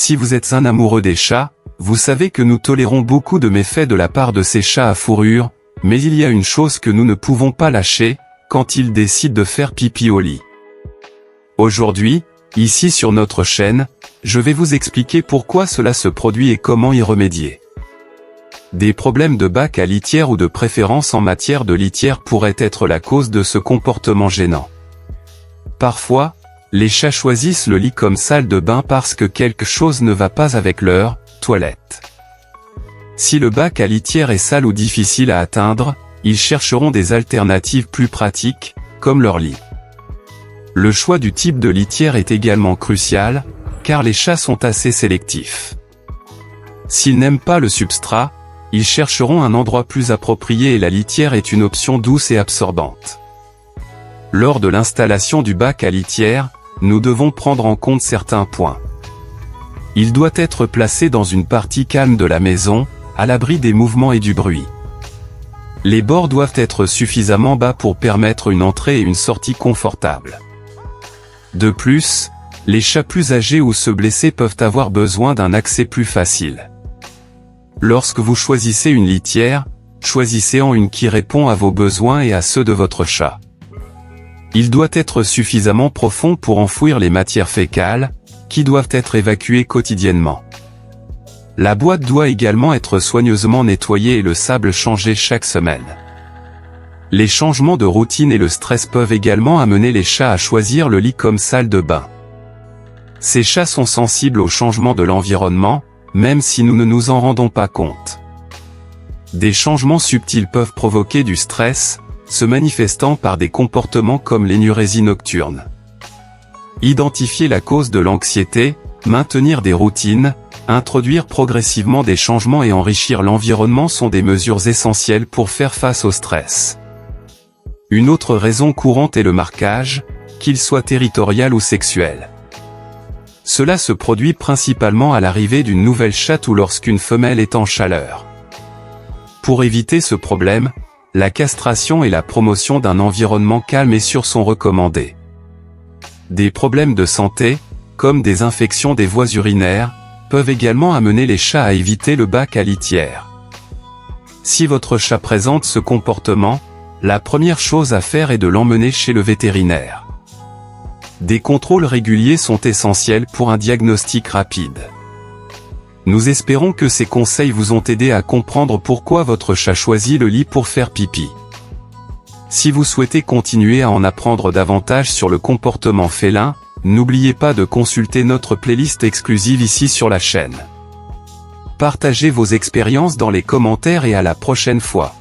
Si vous êtes un amoureux des chats, vous savez que nous tolérons beaucoup de méfaits de la part de ces chats à fourrure, mais il y a une chose que nous ne pouvons pas lâcher, quand ils décident de faire pipi au lit. Aujourd'hui, ici sur notre chaîne, je vais vous expliquer pourquoi cela se produit et comment y remédier. Des problèmes de bac à litière ou de préférence en matière de litière pourraient être la cause de ce comportement gênant. Parfois, les chats choisissent le lit comme salle de bain parce que quelque chose ne va pas avec leur toilette. Si le bac à litière est sale ou difficile à atteindre, ils chercheront des alternatives plus pratiques, comme leur lit. Le choix du type de litière est également crucial, car les chats sont assez sélectifs. S'ils n'aiment pas le substrat, ils chercheront un endroit plus approprié et la litière est une option douce et absorbante. Lors de l'installation du bac à litière, nous devons prendre en compte certains points. Il doit être placé dans une partie calme de la maison, à l'abri des mouvements et du bruit. Les bords doivent être suffisamment bas pour permettre une entrée et une sortie confortables. De plus, les chats plus âgés ou ceux blessés peuvent avoir besoin d'un accès plus facile. Lorsque vous choisissez une litière, choisissez-en une qui répond à vos besoins et à ceux de votre chat. Il doit être suffisamment profond pour enfouir les matières fécales, qui doivent être évacuées quotidiennement. La boîte doit également être soigneusement nettoyée et le sable changé chaque semaine. Les changements de routine et le stress peuvent également amener les chats à choisir le lit comme salle de bain. Ces chats sont sensibles au changement de l'environnement, même si nous ne nous en rendons pas compte. Des changements subtils peuvent provoquer du stress, se manifestant par des comportements comme l'énurésie nocturne. Identifier la cause de l'anxiété, maintenir des routines, introduire progressivement des changements et enrichir l'environnement sont des mesures essentielles pour faire face au stress. Une autre raison courante est le marquage, qu'il soit territorial ou sexuel. Cela se produit principalement à l'arrivée d'une nouvelle chatte ou lorsqu'une femelle est en chaleur. Pour éviter ce problème, la castration et la promotion d'un environnement calme et sûr sont recommandées. Des problèmes de santé, comme des infections des voies urinaires, peuvent également amener les chats à éviter le bac à litière. Si votre chat présente ce comportement, la première chose à faire est de l'emmener chez le vétérinaire. Des contrôles réguliers sont essentiels pour un diagnostic rapide. Nous espérons que ces conseils vous ont aidé à comprendre pourquoi votre chat choisit le lit pour faire pipi. Si vous souhaitez continuer à en apprendre davantage sur le comportement félin, n'oubliez pas de consulter notre playlist exclusive ici sur la chaîne. Partagez vos expériences dans les commentaires et à la prochaine fois.